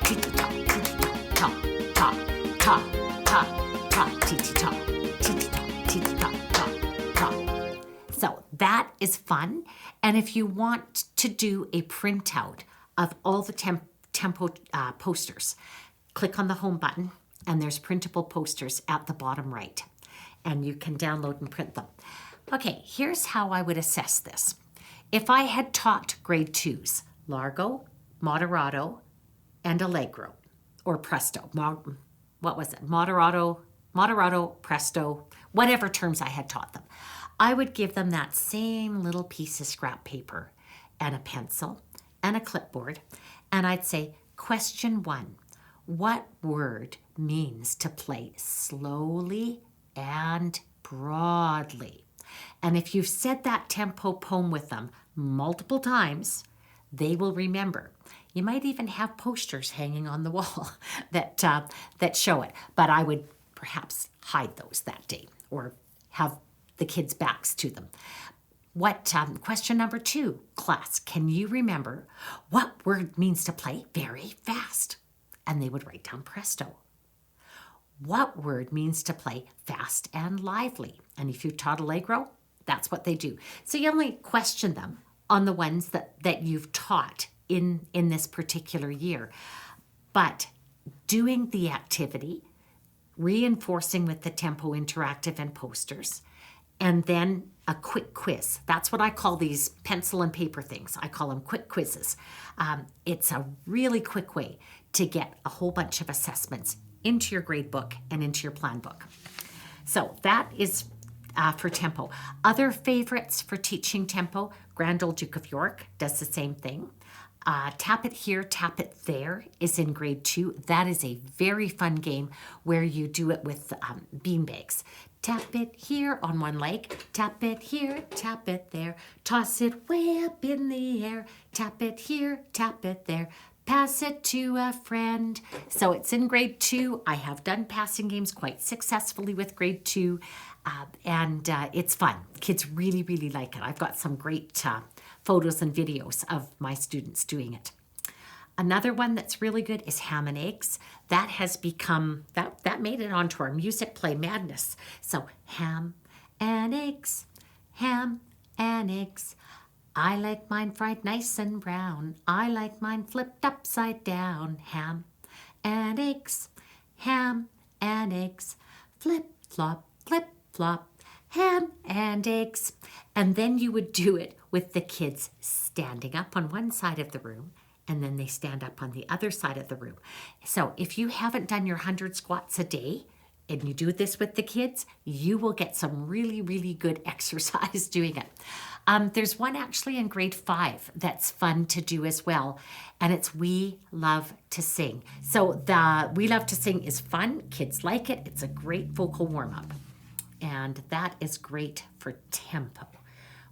ti, ti, ta, ti, ti, ta, ta, ta, ta, ta, ti, ti, ta, ti, ti, ta, ti, ti, ta, ta, ta. So that is fun. And if you want to do a printout of all the tempo posters, click on the home button and there's printable posters at the bottom right and you can download and print them. Okay, here's how I would assess this. If I had taught grade 2s, Largo, Moderato, and Allegro, or Presto, what was it? Moderato, Presto, whatever terms I had taught them, I would give them that same little piece of scrap paper and a pencil and a clipboard. And I'd say, question 1, what word means to play slowly and broadly? And if you've said that tempo poem with them multiple times, they will remember. You might even have posters hanging on the wall that show it. But I would perhaps hide those that day or have the kids' backs to them. Question number 2, class, can you remember what word means to play very fast? And they would write down presto. What word means to play fast and lively? And if you taught Allegro, that's what they do. So you only question them on the ones that you've taught in this particular year. But doing the activity, reinforcing with the tempo interactive and posters, and then a quick quiz. That's what I call these pencil and paper things. I call them quick quizzes. It's a really quick way to get a whole bunch of assessments into your grade book and into your plan book. So that is for tempo. Other favorites for teaching tempo, Grand Old Duke of York does the same thing. Tap It Here, Tap It There is in grade 2. That is a very fun game where you do it with beanbags. Tap it here on one leg, tap it here, tap it there, toss it way up in the air, tap it here, tap it there, pass it to a friend. So it's in grade 2. I have done passing games quite successfully with grade 2, and it's fun. Kids really, really like it. I've got some great photos and videos of my students doing it. Another one that's really good is ham and eggs. That has become, that made it onto our music play madness. So ham and eggs, ham and eggs. I like mine fried nice and brown. I like mine flipped upside down. Ham and eggs, ham and eggs. Flip, flop, ham and eggs. And then you would do it with the kids standing up on one side of the room, and then they stand up on the other side of the room. So if you haven't done your 100 squats a day, and you do this with the kids, you will get some really, really good exercise doing it. There's one actually in grade 5 that's fun to do as well, and it's We Love to Sing. So the We Love to Sing is fun. Kids like it. It's a great vocal warm-up, and that is great for tempo.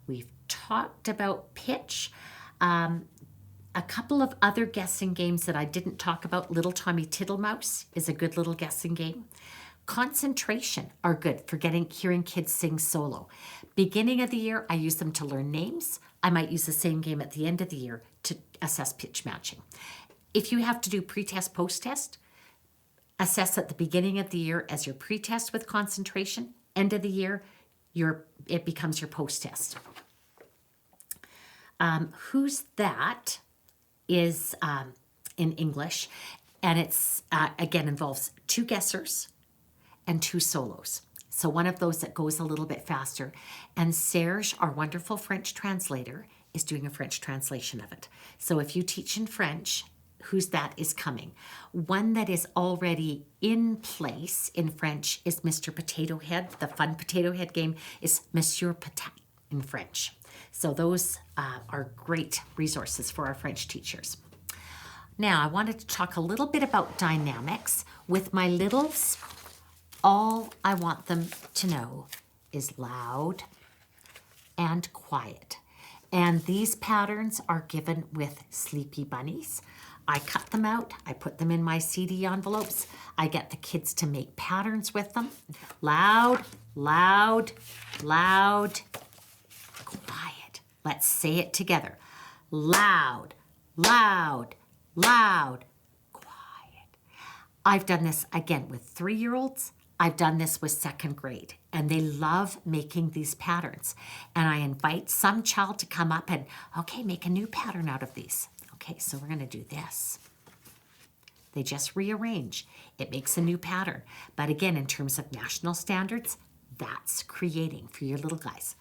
We've talked about pitch. A couple of other guessing games that I didn't talk about. Little Tommy Tittlemouse is a good little guessing game. Concentration are good for hearing kids sing solo. Beginning of the year, I use them to learn names. I might use the same game at the end of the year to assess pitch matching. If you have to do pre-test, post-test, assess at the beginning of the year as your pre-test with concentration. End of the year, it becomes your post-test. Who's That is in English, and it's again involves 2 guessers and 2 solos. So one of those that goes a little bit faster. And Serge, our wonderful French translator, is doing a French translation of it. So if you teach in French, Who's That is coming. One that is already in place in French is Mr. Potato Head. The fun Potato Head game is Monsieur Patate in French. So those are great resources for our French teachers. Now, I wanted to talk a little bit about dynamics. With my littles, all I want them to know is loud and quiet. And these patterns are given with Sleepy Bunnies. I cut them out, I put them in my CD envelopes. I get the kids to make patterns with them. Loud, loud, loud, quiet. Let's say it together. Loud, loud, loud, quiet. I've done this again with 3-year-olds. I've done this with 2nd grade, and they love making these patterns. And I invite some child to come up and, okay, make a new pattern out of these. Okay, so we're gonna do this. They just rearrange. It makes a new pattern. But again, in terms of national standards, that's creating for your little guys.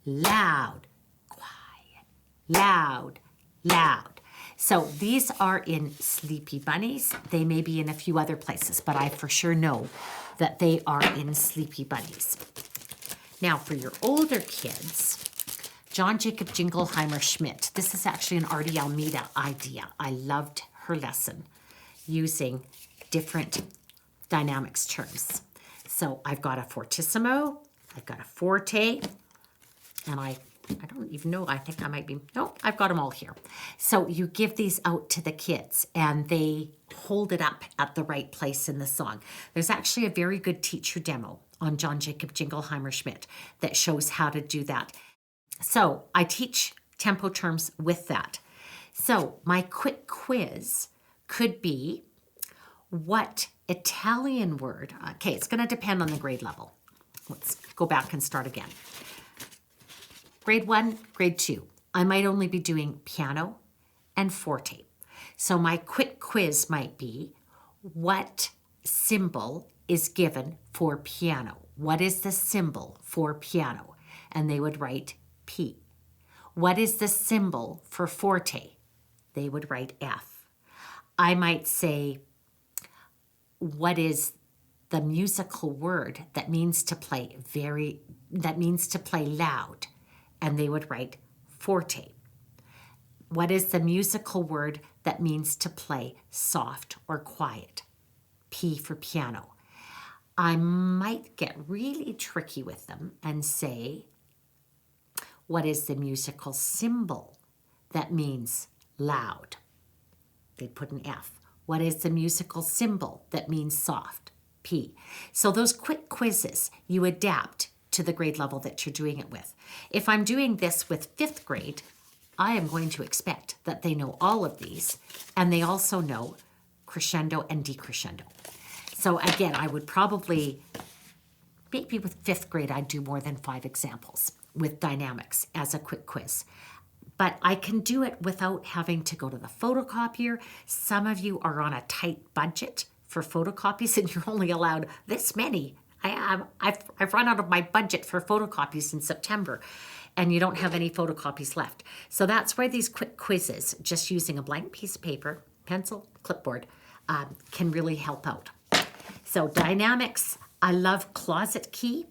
Loud, quiet, loud, loud. So these are in Sleepy Bunnies. They may be in a few other places, but I for sure know that they are in Sleepy Bunnies. Now for your older kids, John Jacob Jingleheimer Schmidt. This is actually an Artie Almeida idea. I loved her lesson using different dynamics terms. So I've got a fortissimo, I've got a forte, and I don't even know, I think I might be, no, I've got them all here. So you give these out to the kids and they hold it up at the right place in the song. There's actually a very good teacher demo on John Jacob Jingleheimer Schmidt that shows how to do that. So I teach tempo terms with that. So my quick quiz could be, what Italian word, okay, it's gonna depend on the grade level. Let's go back and start again. Grade 1, grade 2, I might only be doing piano and forte. So my quick quiz might be, what symbol is given for piano? What is the symbol for piano? And they would write P. What is the symbol for forte? They would write F. I might say, what is the musical word that means to play loud? And they would write forte. What is the musical word that means to play soft or quiet? P for piano. I might get really tricky with them and say, what is the musical symbol that means loud? They'd put an F. What is the musical symbol that means soft? P. So those quick quizzes, you adapt to the grade level that you're doing it with. If I'm doing this with 5th grade, I am going to expect that they know all of these, and they also know crescendo and decrescendo. So again, I would probably, maybe with 5th grade, I'd do more than 5 examples with dynamics as a quick quiz. But I can do it without having to go to the photocopier. Some of you are on a tight budget for photocopies, and you're only allowed this many. I've run out of my budget for photocopies in September, and you don't have any photocopies left. So that's why these quick quizzes, just using a blank piece of paper, pencil, clipboard, can really help out. So dynamics, I love closet key.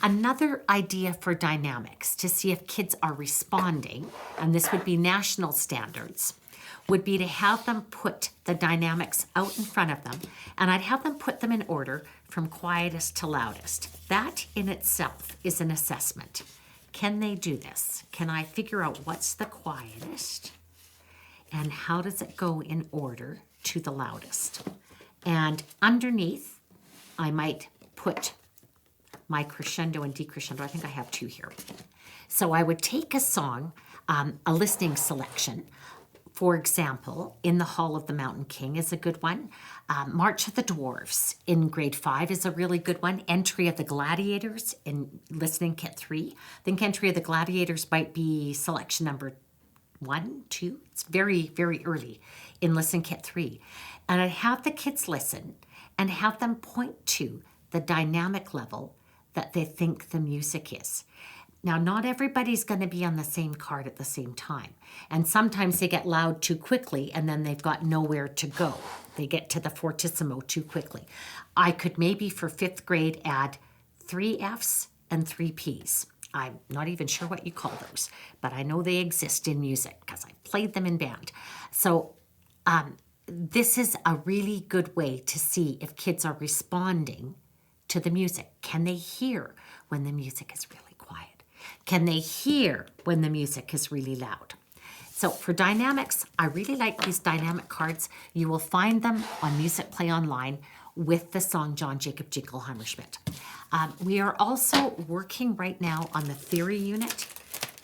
Another idea for dynamics to see if kids are responding, and this would be national standards, would be to have them put the dynamics out in front of them, and I'd have them put them in order from quietest to loudest. That in itself is an assessment. Can they do this? Can I figure out what's the quietest and how does it go in order to the loudest? And underneath, I might put my crescendo and decrescendo. I think I have 2 here. So I would take a song, a listening selection. For example, In the Hall of the Mountain King is a good one. March of the Dwarfs in grade 5 is a really good one. Entry of the Gladiators in listening kit 3. I think Entry of the Gladiators might be selection number 1, 2. It's very, very early in listening kit 3. And I'd have the kids listen and have them point to the dynamic level that they think the music is. Now, not everybody's going to be on the same card at the same time. And sometimes they get loud too quickly and then they've got nowhere to go. They get to the fortissimo too quickly. I could maybe for 5th grade add 3 Fs and 3 Ps. I'm not even sure what you call those, but I know they exist in music because I played them in band. So this is a really good way to see if kids are responding to the music. Can they hear when the music is really quiet? Can they hear when the music is really loud? So for dynamics, I really like these dynamic cards. You will find them on Musicplay Online with the song John Jacob Jingleheimer Schmidt. We are also working right now on the theory unit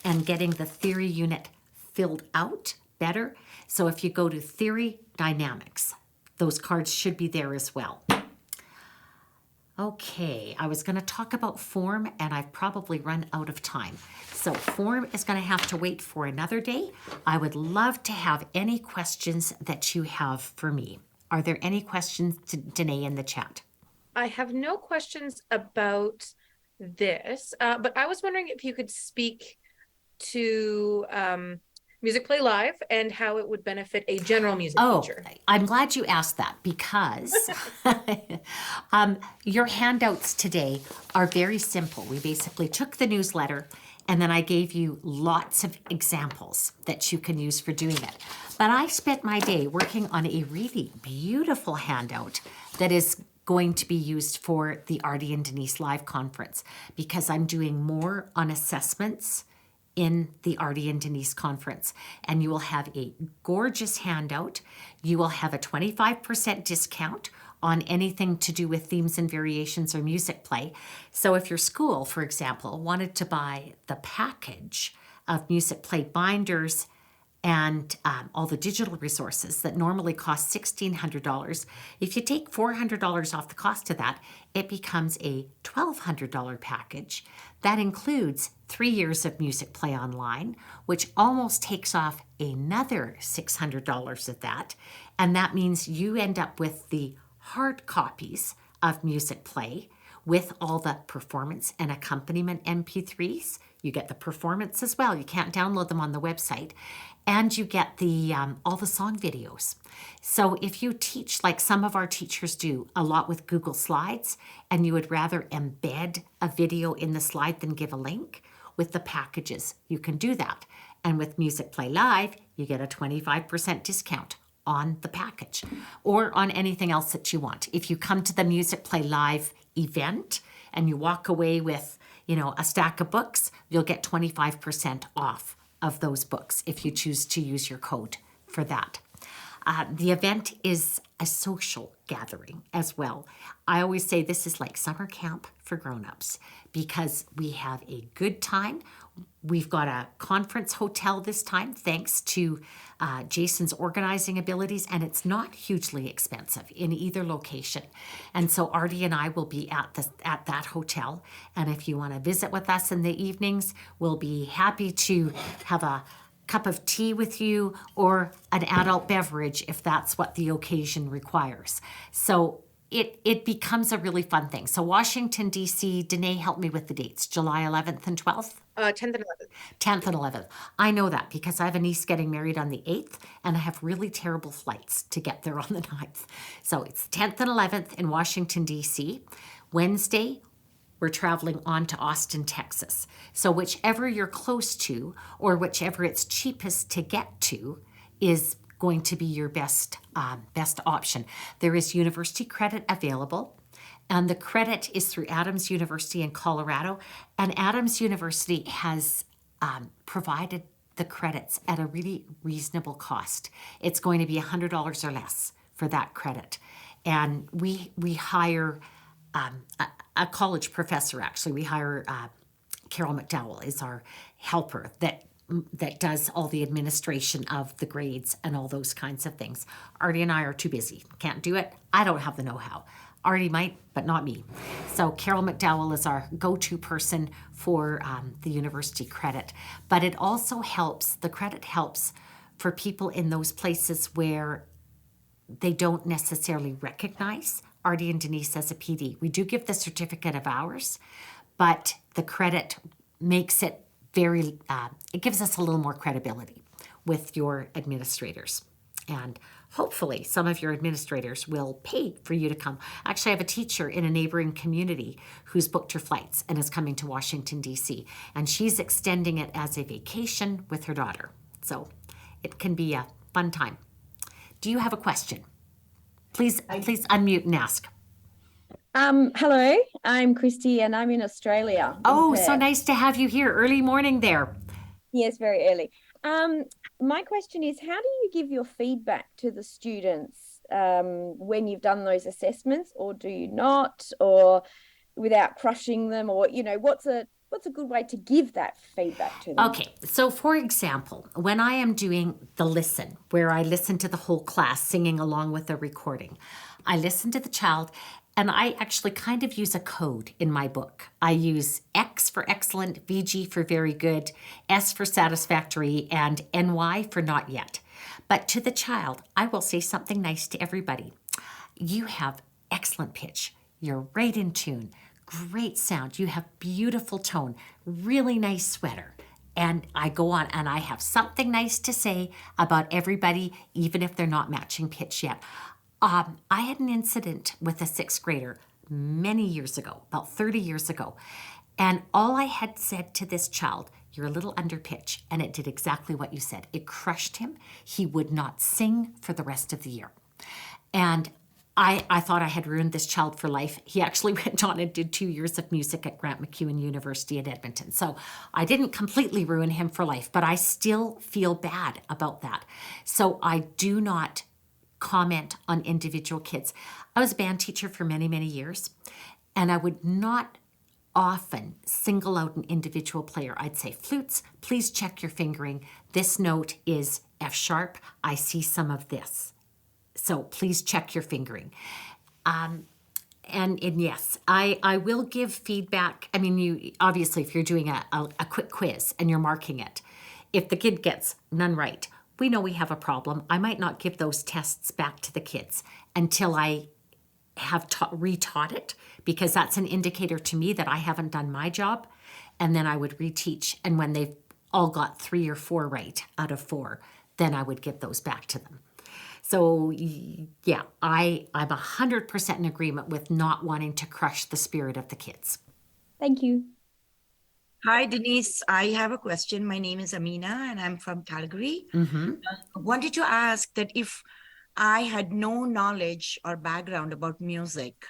and getting the theory unit filled out better. So if you go to theory dynamics, those cards should be there as well. Okay, I was going to talk about form and I've probably run out of time. So form is going to have to wait for another day. I would love to have any questions that you have for me. Are there any questions, Danae, in the chat? I have no questions about this, but I was wondering if you could speak to Musicplay Live and how it would benefit a general music teacher. I'm glad you asked that because your handouts today are very simple. We basically took the newsletter and then I gave you lots of examples that you can use for doing it. But I spent my day working on a really beautiful handout that is going to be used for the Artie and Denise Live conference because I'm doing more on assessments in the Artie and Denise conference. And you will have a gorgeous handout. You will have a 25% discount on anything to do with themes and variations or music play. So if your school, for example, wanted to buy the package of Musicplay binders and all the digital resources that normally cost $1,600, if you take $400 off the cost of that, it becomes a $1,200 package. That includes 3 years of Musicplay Online, which almost takes off another $600 of that. And that means you end up with the hard copies of Musicplay, with all the performance and accompaniment MP3s. You get the performance as well. You can't download them on the website. And you get the all the song videos. So if you teach, like some of our teachers do, a lot with Google Slides, and you would rather embed a video in the slide than give a link, with the packages, you can do that. And with Musicplay Live, you get a 25% discount on the package or on anything else that you want. If you come to the Musicplay Live event and you walk away with, a stack of books, you'll get 25% off of those books if you choose to use your code for that. The event is a social gathering as well. I always say this is like summer camp for grown-ups because we have a good time. We've got a conference hotel this time, thanks to Jason's organizing abilities, and it's not hugely expensive in either location. And so Artie and I will be at that hotel. And if you want to visit with us in the evenings, we'll be happy to have a cup of tea with you or an adult beverage if that's what the occasion requires. So it becomes a really fun thing. So Washington, D.C., Danae, help me with the dates, July 11th and 12th? 10th and 11th. 10th and 11th. I know that because I have a niece getting married on the 8th and I have really terrible flights to get there on the 9th. So it's 10th and 11th in Washington, D.C. Wednesday, we're traveling on to Austin, Texas. So whichever you're close to or whichever it's cheapest to get to is going to be your best option. There is university credit available, and the credit is through Adams University in Colorado. And Adams University has provided the credits at a really reasonable cost. It's going to be $100 or less for that credit. And we hire a college professor, actually. We hire Carol McDowell is our helper that does all the administration of the grades and all those kinds of things. Artie and I are too busy. Can't do it. I don't have the know-how. Artie might, but not me. So Carol McDowell is our go-to person for the university credit. But it also helps, the credit helps for people in those places where they don't necessarily recognize Artie and Denise as a PD. We do give the certificate of hours, but the credit makes it it gives us a little more credibility with your administrators. And hopefully some of your administrators will pay for you to come. Actually, I have a teacher in a neighboring community who's booked her flights and is coming to Washington, D.C. And she's extending it as a vacation with her daughter. So it can be a fun time. Do you have a question? Please unmute and ask. Hello, I'm Christy and I'm in Australia. Oh, so nice to have you here. Early morning there. Yes, very early. My question is, how do you give your feedback to the students when you've done those assessments, or do you not, or without crushing them, or, what's a good way to give that feedback to them? Okay, so for example, when I am doing the listen, where I listen to the whole class singing along with the recording, I listen to the child. And I actually kind of use a code in my book. I use X for excellent, VG for very good, S for satisfactory, and NY for not yet. But to the child, I will say something nice to everybody. You have excellent pitch. You're right in tune. Great sound. You have beautiful tone. Really nice sweater. And I go on and I have something nice to say about everybody, even if they're not matching pitch yet. I had an incident with a sixth grader many years ago, about 30 years ago. And all I had said to this child, you're a little under pitch. And it did exactly what you said. It crushed him. He would not sing for the rest of the year. And I thought I had ruined this child for life. He actually went on and did 2 years of music at Grant MacEwan University at Edmonton. So I didn't completely ruin him for life, but I still feel bad about that. So I do not comment on individual kids. I was a band teacher for many, many years, and I would not often single out an individual player. I'd say, flutes, please check your fingering. This note is F sharp. I see some of this. So please check your fingering. And yes, I will give feedback. I mean, you obviously, if you're doing a quick quiz and you're marking it, if the kid gets none right, we know we have a problem. I might not give those tests back to the kids until I have retaught it, because that's an indicator to me that I haven't done my job. And then I would reteach. And when they've all got 3 or 4 right out of 4, then I would give those back to them. So yeah, I'm 100% in agreement with not wanting to crush the spirit of the kids. Thank you. Hi, Denise. I have a question. My name is Amina and I'm from Calgary. Wanted to ask that if I had no knowledge or background about music,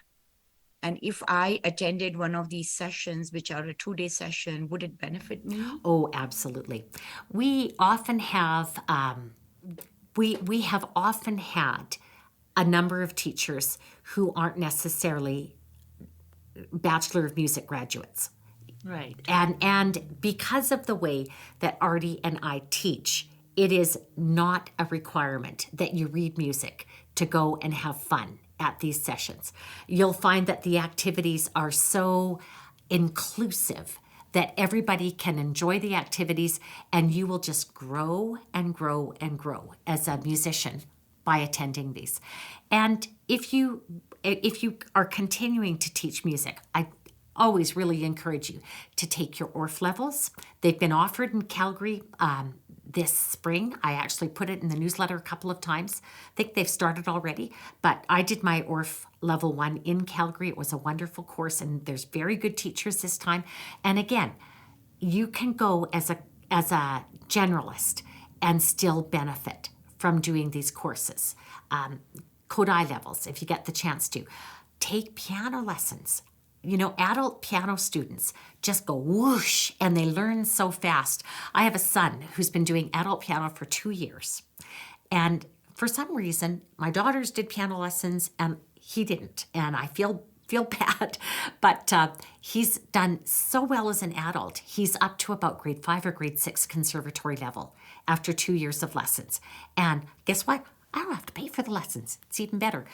and if I attended one of these sessions, which are a 2-day session, would it benefit me? Oh, absolutely. We often have, we have often had a number of teachers who aren't necessarily Bachelor of Music graduates. Right. And because of the way that Artie and I teach, it is not a requirement that you read music to go and have fun at these sessions. You'll find that the activities are so inclusive that everybody can enjoy the activities, and you will just grow and grow and grow as a musician by attending these. And if you are continuing to teach music, I always really encourage you to take your ORF levels. They've been offered in Calgary this spring. I actually put it in the newsletter a couple of times. I think they've started already, but I did my ORF level 1 in Calgary. It was a wonderful course, and there's very good teachers this time. And again, you can go as a generalist and still benefit from doing these courses. Kodai levels, if you get the chance to. Take piano lessons. You know, adult piano students just go whoosh and they learn so fast. I have a son who's been doing adult piano for 2 years. And for some reason, my daughters did piano lessons and he didn't. And I feel bad, but he's done so well as an adult. He's up to about grade 5 or grade 6 conservatory level after 2 years of lessons. And guess what? I don't have to pay for the lessons. It's even better.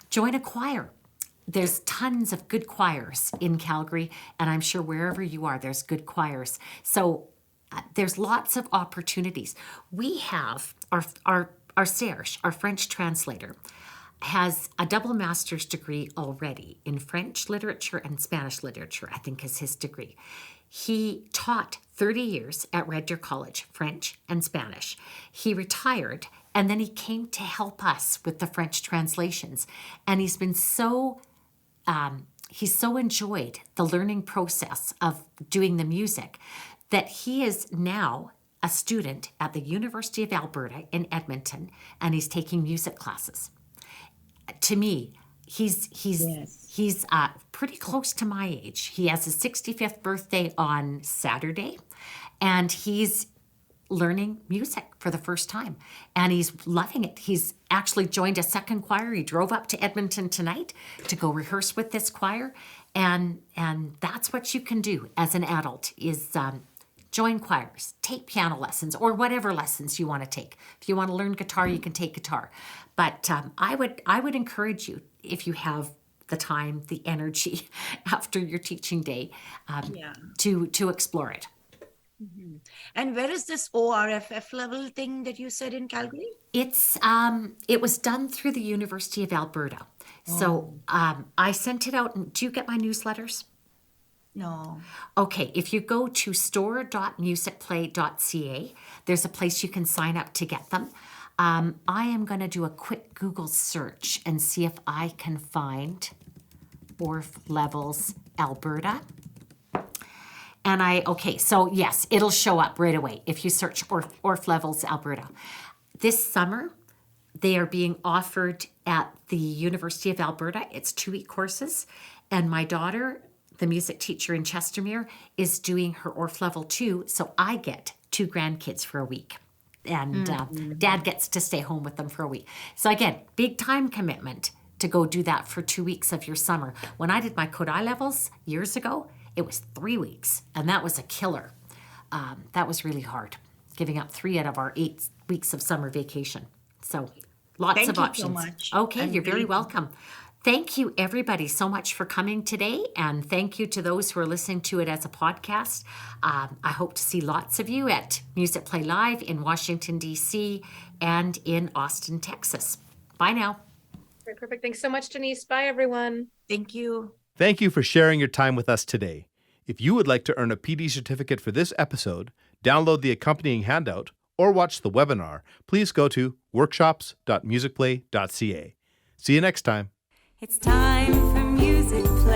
Join a choir. There's tons of good choirs in Calgary, and I'm sure wherever you are, there's good choirs. So there's lots of opportunities. We have our Serge, our French translator, has a double master's degree already in French literature and Spanish literature, I think is his degree. He taught 30 years at Red Deer College, French and Spanish. He retired, and then he came to help us with the French translations. And he's been he's so enjoyed the learning process of doing the music that he is now a student at the University of Alberta in Edmonton, and he's taking music classes. To me, he's pretty close to my age. He has his 65th birthday on Saturday, and he's learning music for the first time, and he's loving it. He's actually joined a second choir. He drove up to Edmonton tonight to go rehearse with this choir, and that's what you can do as an adult is join choirs, take piano lessons, or whatever lessons you want to take. If you want to learn guitar, you can take guitar. But I would encourage you, if you have the time, the energy after your teaching day, to explore it. Mm-hmm. And where is this ORFF level thing that you said in Calgary? It was done through the University of Alberta. So I sent it out. Do you get my newsletters? No. Okay, if you go to store.musicplay.ca, there's a place you can sign up to get them. I am going to do a quick Google search and see if I can find ORF Levels Alberta. And so yes, it'll show up right away if you search ORF Levels Alberta. This summer, they are being offered at the University of Alberta. It's 2-week courses. And my daughter, the music teacher in Chestermere, is doing her ORF Level 2. So I get 2 grandkids for a week. And Dad gets to stay home with them for a week. So again, big time commitment to go do that for 2 weeks of your summer. When I did my Kodai levels years ago, it was 3 weeks, and that was a killer. That was really hard, giving up 3 out of our 8 weeks of summer vacation. So lots of options. Thank you so much. Okay, you're very welcome. Thank you, everybody, so much for coming today, and thank you to those who are listening to it as a podcast. I hope to see lots of you at Musicplay Live in Washington, D.C. and in Austin, Texas. Bye now. Very perfect. Thanks so much, Denise. Bye, everyone. Thank you. Thank you for sharing your time with us today. If you would like to earn a PD certificate for this episode, download the accompanying handout, or watch the webinar, please go to workshops.musicplay.ca. See you next time. It's time for music play.